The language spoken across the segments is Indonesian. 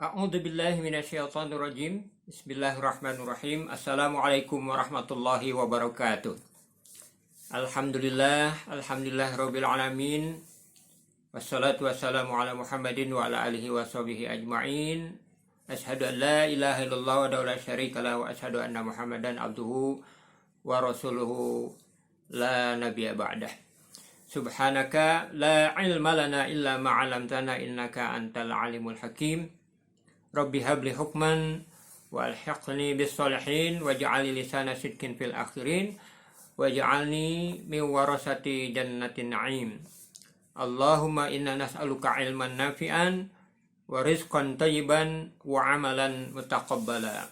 A'udzu billahi minasyaitonir rajim. Bismillahirrahmanirrahim. Assalamualaikum warahmatullahi wabarakatuh. Alhamdulillah rabbil alamin. Wassalatu wassalamu ala Muhammadin wa ala alihi washabihi ajmain. Asyhadu an la ilaha illallah wa la syarikalah wa asyhadu anna Muhammadan abduhu wa rasuluhu la nabiyya ba'dah. Subhanaka la ilma lana illa ma 'allamtana innaka antal alimul hakim. Rabbi habli hukman wa alhiqni bis salihin waj'alni lisana sidqin fil akhirin waj'alni min warasati jannatin na'im. Allahumma inna nas'aluka ilman nafi'an wa rizqan thayyiban wa amalan mutaqabbala.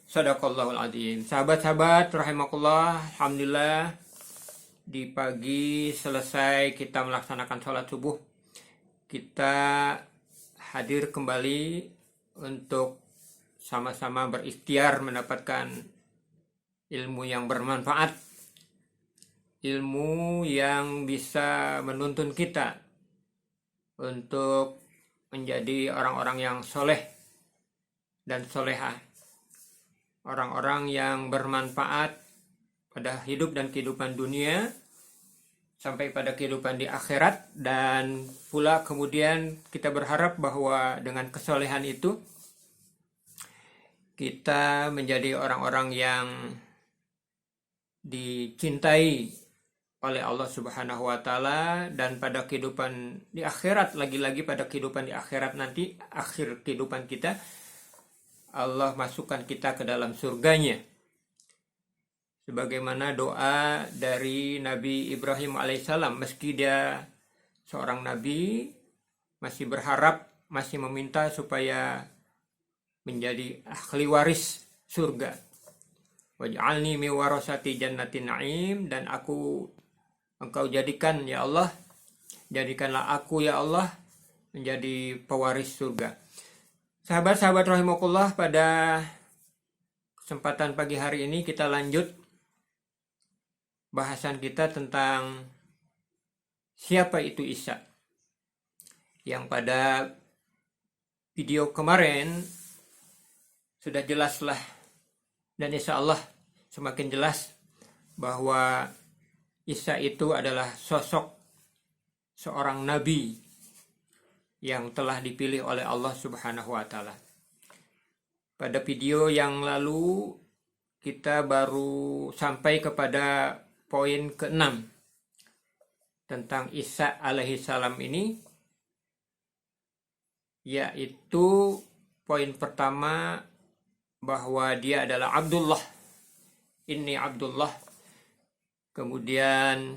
Shadaqallahul azim. Sahabat-sahabat rahimakumullah, alhamdulillah di pagi selesai kita melaksanakan sholat subuh, kita hadir kembali untuk sama-sama berikhtiar mendapatkan ilmu yang bermanfaat, ilmu yang bisa menuntun kita untuk menjadi orang-orang yang soleh dan solehah, orang-orang yang bermanfaat pada hidup dan kehidupan dunia sampai pada kehidupan di akhirat. Dan pula kemudian kita berharap bahwa dengan kesolehan itu kita menjadi orang-orang yang dicintai oleh Allah Subhanahu wa Ta'ala, dan pada kehidupan di akhirat, lagi-lagi pada kehidupan di akhirat nanti, akhir kehidupan kita, Allah masukkan kita ke dalam surganya. Sebagaimana doa dari Nabi Ibrahim alaihissalam, meski dia seorang nabi, masih berharap, masih meminta supaya menjadi ahli waris surga. Waj'alni min warasati jannatin na'im, dan engkau jadikan ya Allah, jadikanlah aku ya Allah menjadi pewaris surga. Sahabat-sahabat rahimakumullah, pada kesempatan pagi hari ini kita lanjut bahasan kita tentang siapa itu Isa, yang pada video kemarin sudah jelaslah, dan insya Allah semakin jelas bahwa Isa itu adalah sosok seorang nabi yang telah dipilih oleh Allah Subhanahu wa Ta'ala. Pada video yang lalu kita baru sampai kepada poin ke-6 tentang Isa alaihi salam ini, yaitu poin pertama bahwa dia adalah Abdullah, inni Abdullah. Kemudian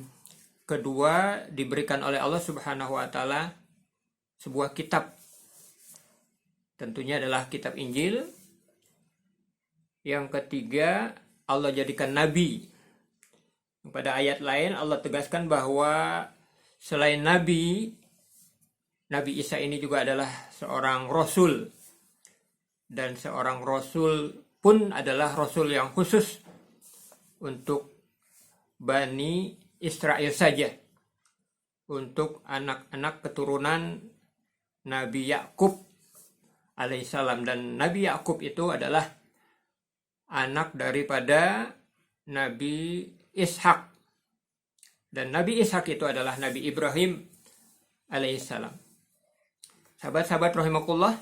kedua, diberikan oleh Allah Subhanahu wa Ta'ala sebuah kitab, tentunya adalah kitab Injil. Yang ketiga, Allah jadikan nabi. Pada ayat lain Allah tegaskan bahwa selain Nabi Isa ini juga adalah seorang Rasul. Dan seorang Rasul pun adalah Rasul yang khusus untuk Bani Israel saja. Untuk anak-anak keturunan Nabi Yakub alaihissalam. Dan Nabi Yakub itu adalah anak daripada Nabi Ishak, dan Nabi Ishak itu adalah Nabi Ibrahim alaihissalam. Sahabat-sahabat rahimakumullah,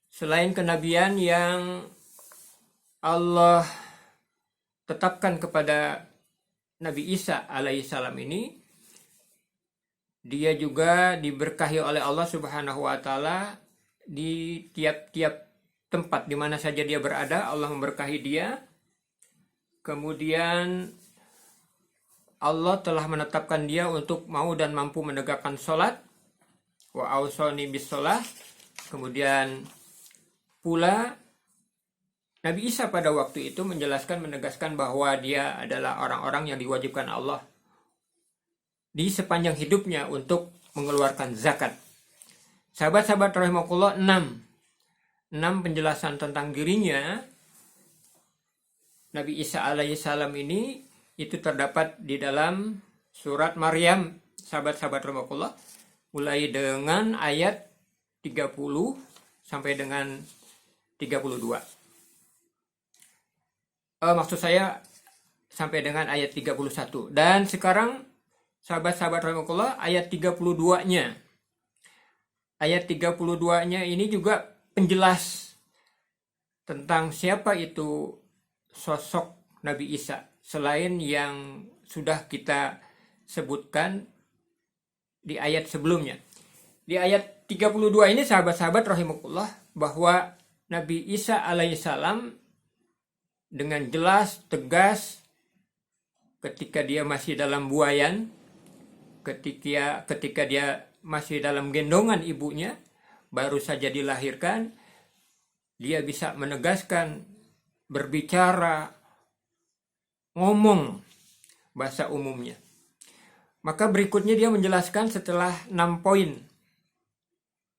selain kenabian yang Allah tetapkan kepada Nabi Isa alaihissalam ini, dia juga diberkahi oleh Allah Subhanahu wa Ta'ala di tiap-tiap tempat di mana saja dia berada. Allah memberkahi dia. Kemudian Allah telah menetapkan dia untuk mau dan mampu menegakkan sholat. Wa awsani bis sholah. Kemudian pula Nabi Isa pada waktu itu menegaskan bahwa dia adalah orang-orang yang diwajibkan Allah di sepanjang hidupnya untuk mengeluarkan zakat. Sahabat-sahabat rahimakumullah, 6 penjelasan tentang dirinya Nabi Isa alaihissalam ini itu terdapat di dalam surat Maryam, sahabat-sahabat rahimakumullah, mulai dengan ayat 30 sampai dengan 32. Maksud saya sampai dengan ayat 31. Dan sekarang sahabat-sahabat rahimakumullah, ayat 32-nya. Ayat 32-nya ini juga penjelas tentang siapa itu sosok Nabi Isa, selain yang sudah kita sebutkan di ayat sebelumnya. Di ayat 32 ini sahabat-sahabat rahimakumullah, bahwa Nabi Isa alaihissalam dengan jelas, tegas, ketika dia masih dalam buayan, ketika dia masih dalam gendongan ibunya, baru saja dilahirkan, dia bisa menegaskan, berbicara, ngomong bahasa umumnya. Maka berikutnya dia menjelaskan setelah 6 poin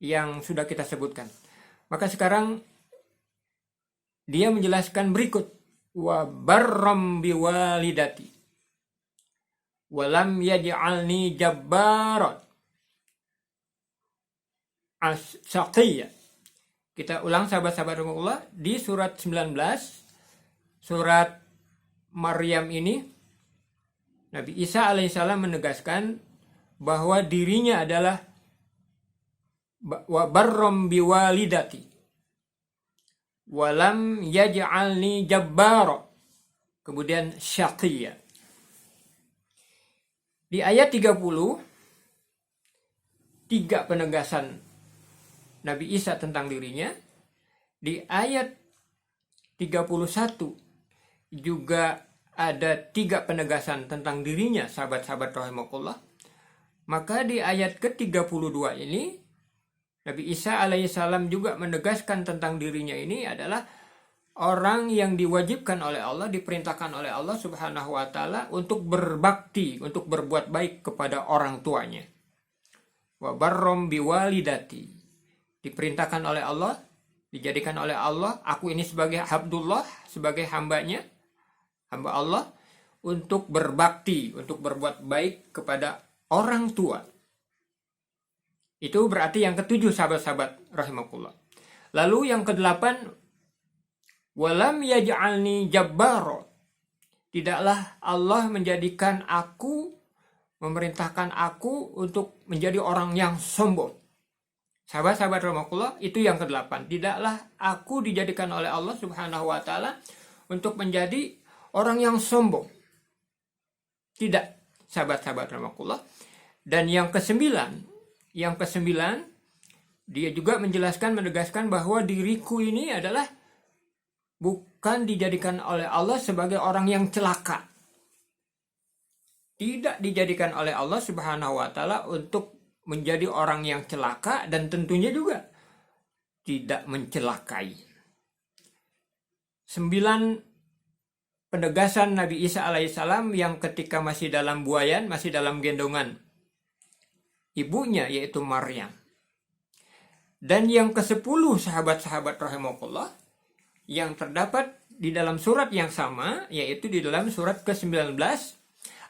yang sudah kita sebutkan. Maka sekarang dia menjelaskan berikut, wa barram biwalidati walam yaj'alni jabbaran as-saqiyya. Kita ulang sahabat-sahabat rahimakumullah, di surat 19, surat Maryam ini, Nabi Isa alaihissalam menegaskan bahwa dirinya adalah wa barram biwalidati walam yaj'alni jabbara, kemudian syaqiyya. Di ayat 30, 3 penegasan Nabi Isa tentang dirinya. Di ayat 31 juga ada 3 penegasan tentang dirinya, sahabat-sahabat rahimakumullah. Maka di ayat ke-32 ini, Nabi Isa alaihissalam juga menegaskan tentang dirinya ini adalah orang yang diwajibkan oleh Allah, diperintahkan oleh Allah subhanahu wa ta'ala untuk berbakti, untuk berbuat baik kepada orang tuanya. Wa barrom biwalidati, diperintahkan oleh Allah, dijadikan oleh Allah, aku ini sebagai Abdullah, sebagai hambanya, hamba Allah, untuk berbakti, untuk berbuat baik kepada orang tua. Itu berarti yang ke-7, sahabat-sahabat rahimakumullah. Lalu yang ke-8, walam yaj'alni jabbaro, tidaklah Allah menjadikan aku, memerintahkan aku untuk menjadi orang yang sombong. Sahabat-sahabat rahimakumullah, itu yang ke-8. Tidaklah aku dijadikan oleh Allah subhanahu wa ta'ala untuk menjadi orang yang sombong. Tidak, sahabat-sahabat rahimakumullah. Dan yang ke-9, dia juga menjelaskan, menegaskan bahwa diriku ini adalah bukan dijadikan oleh Allah sebagai orang yang celaka. Tidak dijadikan oleh Allah subhanahu wa ta'ala untuk menjadi orang yang celaka, dan tentunya juga tidak mencelakai. 9 penegasan Nabi Isa alaihissalam yang ketika masih dalam buayan, masih dalam gendongan ibunya, yaitu Maryam. Dan yang ke-10, sahabat-sahabat rahimakumullah, yang terdapat di dalam surat yang sama, yaitu di dalam surat ke-19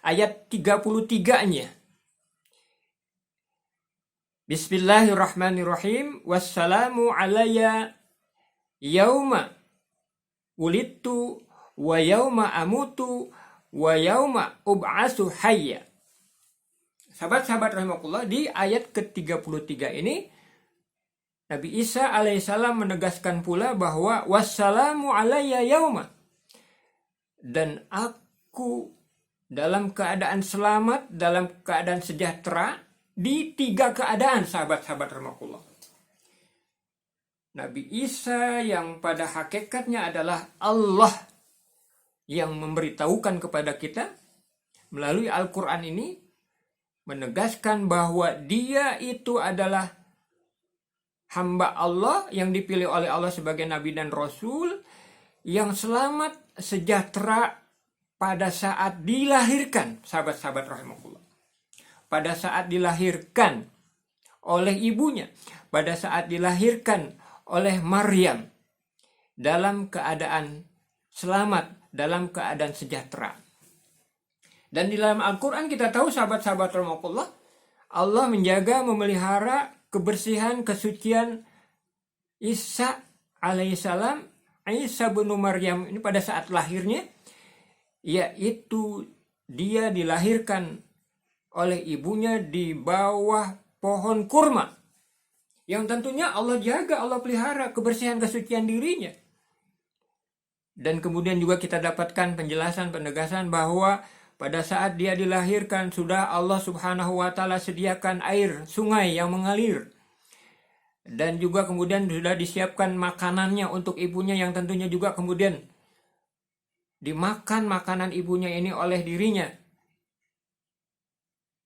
ayat 33-nya. Bismillahirrahmanirrahim. Wassalamu alayya yauma wulidtu wa yauma amutu wa yauma ub'asu hayya. Sahabat-sahabat rahimakumullah, di ayat ke-33 ini Nabi Isa alaihissalam menegaskan pula bahwa wassalamu alayya yauma, dan aku dalam keadaan selamat, dalam keadaan sejahtera di 3 keadaan, sahabat-sahabat rahimakumullah. Nabi Isa yang pada hakikatnya adalah Allah yang memberitahukan kepada kita melalui Al-Quran ini, menegaskan bahwa dia itu adalah hamba Allah yang dipilih oleh Allah sebagai Nabi dan Rasul, yang selamat, sejahtera pada saat dilahirkan, sahabat-sahabat rahimakumullah. Pada saat dilahirkan oleh ibunya, pada saat dilahirkan oleh Maryam, dalam keadaan selamat, dalam keadaan sejahtera. Dan di dalam Al-Quran kita tahu, sahabat-sahabat rahimakumullah, Allah menjaga, memelihara kebersihan, kesucian Isa alaihissalam, Isa bin Maryam ini pada saat lahirnya, yaitu dia dilahirkan oleh ibunya di bawah pohon kurma. Yang tentunya Allah jaga, Allah pelihara kebersihan kesucian dirinya. Dan kemudian juga kita dapatkan penjelasan, penegasan bahwa pada saat dia dilahirkan sudah Allah Subhanahu wa Ta'ala sediakan air sungai yang mengalir. Dan juga kemudian sudah disiapkan makanannya untuk ibunya yang tentunya juga kemudian dimakan makanan ibunya ini oleh dirinya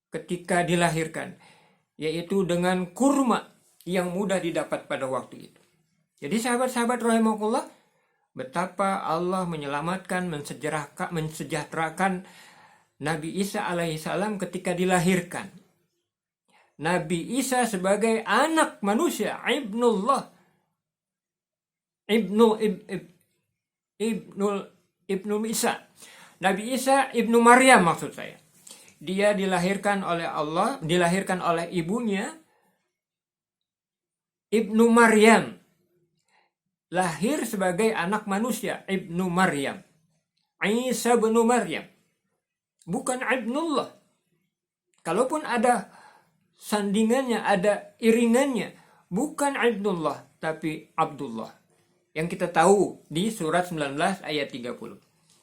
ketika dilahirkan, yaitu dengan kurma yang mudah didapat pada waktu itu. Jadi sahabat-sahabat rahimakumullah, betapa Allah menyelamatkan, mensejahterakan Nabi Isa alaihissalam ketika dilahirkan. Nabi Isa sebagai anak manusia, ibnullah, ibnu Isa. Nabi Isa ibnu Maryam maksud saya. Dia dilahirkan oleh Allah, dilahirkan oleh ibunya, ibnu Maryam. Lahir sebagai anak manusia, ibnu Maryam. Isa bin Maryam. Bukan ibnullah. Kalaupun ada sandingannya, ada iringannya, bukan ibnullah, tapi Abdullah. Yang kita tahu di surat 19 ayat 30.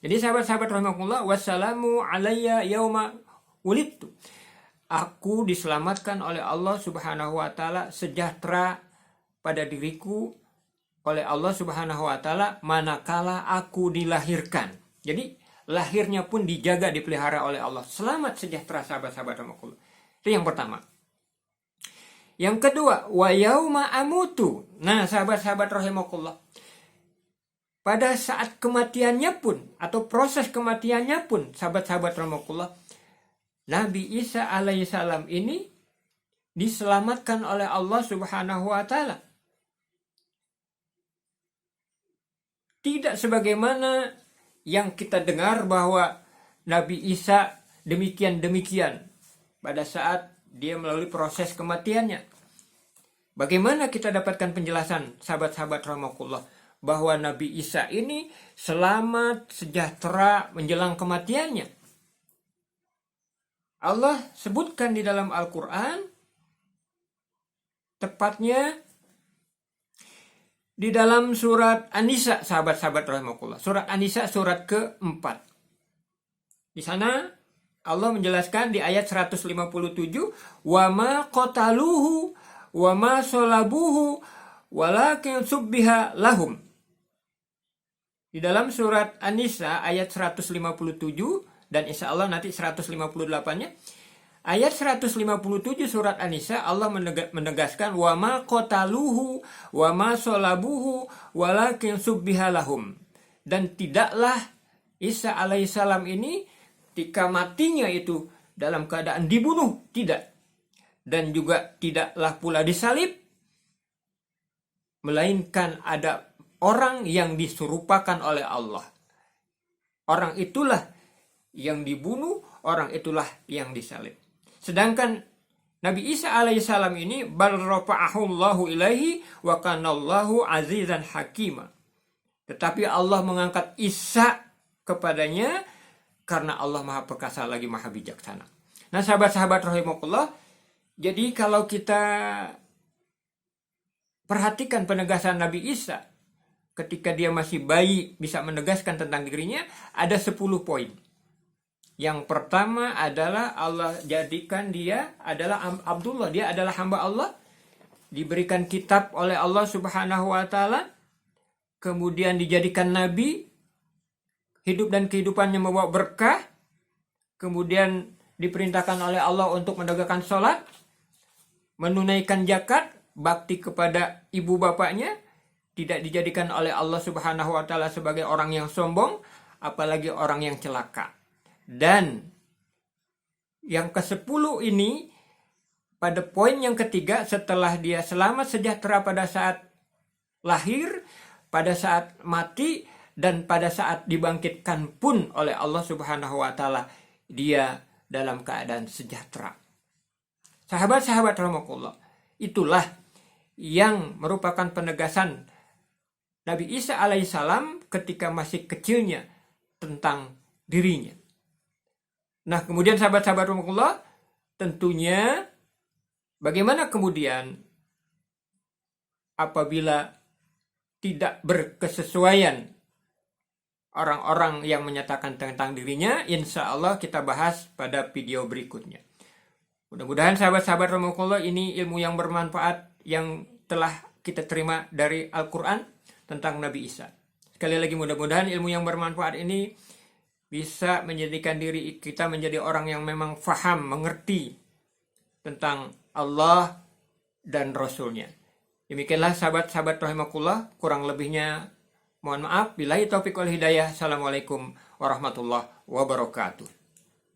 Jadi sahabat-sahabat rahimakumullah, wassalamu alayya yauma wulidtu. Aku diselamatkan oleh Allah Subhanahu wa Ta'ala, sejahtera pada diriku oleh Allah Subhanahu wa Ta'ala manakala aku dilahirkan. Jadi lahirnya pun dijaga, dipelihara oleh Allah. Selamat sejahtera sahabat-sahabat rahimakumullah. Itu yang pertama. Yang kedua, wa yauma amutu. Nah, sahabat-sahabat rahimakumullah, pada saat kematiannya pun atau proses kematiannya pun, sahabat-sahabat rahimakumullah, Nabi Isa alaihissalam ini diselamatkan oleh Allah Subhanahu wa Ta'ala. Tidak sebagaimana yang kita dengar bahwa Nabi Isa demikian-demikian pada saat dia melalui proses kematiannya. Bagaimana kita dapatkan penjelasan sahabat-sahabat rahimakumullah bahwa Nabi Isa ini selamat, sejahtera menjelang kematiannya? Allah sebutkan di dalam Al-Quran, tepatnya di dalam surat An-Nisa, sahabat-sahabat rahimakumullah. Surat An-Nisa surat ke-4. Di sana Allah menjelaskan di ayat 157, wa ma qataluhu wa ma salabuhu walakin subbiha lahum. Di dalam surat An-Nisa ayat 157 dan insya Allah nanti 158-nya. Ayat 157 surat An-Nisa Allah menegaskan wa ma qataluhu wa ma salabuhu walakin subbiha lahum. Dan tidaklah Isa alaihissalam ini ketika matinya itu dalam keadaan dibunuh, tidak. Dan juga tidaklah pula disalib, melainkan ada orang yang diserupakan oleh Allah. Orang itulah yang dibunuh, orang itulah yang disalib. Sedangkan Nabi Isa alaihissalam ini bal rafa'ahu Allahu ilaihi wa kanallahu azizan hakima. Tetapi Allah mengangkat Isa kepadanya karena Allah Maha Perkasa lagi Maha Bijaksana. Nah, sahabat-sahabat rahimakumullah, jadi kalau kita perhatikan penegasan Nabi Isa ketika dia masih bayi bisa menegaskan tentang dirinya, ada 10 poin. Yang pertama adalah Allah jadikan dia adalah Abdullah, dia adalah hamba Allah, diberikan kitab oleh Allah Subhanahu wa Ta'ala, kemudian dijadikan nabi, hidup dan kehidupannya membawa berkah, kemudian diperintahkan oleh Allah untuk menegakkan sholat, menunaikan zakat, bakti kepada ibu bapaknya, tidak dijadikan oleh Allah Subhanahu wa Ta'ala sebagai orang yang sombong, apalagi orang yang celaka. Dan yang ke-10 ini, pada poin yang ketiga, setelah dia selamat sejahtera pada saat lahir, pada saat mati, dan pada saat dibangkitkan pun oleh Allah Subhanahu wa Ta'ala, dia dalam keadaan sejahtera. Sahabat-sahabat rahimakumullah, itulah yang merupakan penegasan Nabi Isa alaihissalam ketika masih kecilnya tentang dirinya. Nah, kemudian sahabat-sahabat rahmatullah, tentunya bagaimana kemudian apabila tidak berkesesuaian orang-orang yang menyatakan tentang dirinya, insya Allah kita bahas pada video berikutnya. Mudah-mudahan sahabat-sahabat rahmatullah ini ilmu yang bermanfaat yang telah kita terima dari Al-Quran tentang Nabi Isa. Sekali lagi mudah-mudahan ilmu yang bermanfaat ini bisa menjadikan diri kita menjadi orang yang memang faham, mengerti tentang Allah dan Rasulnya. Demikianlah sahabat-sahabat rahimakumullah, kurang lebihnya mohon maaf. Billahi taufiq wal hidayah. Assalamualaikum warahmatullahi wabarakatuh.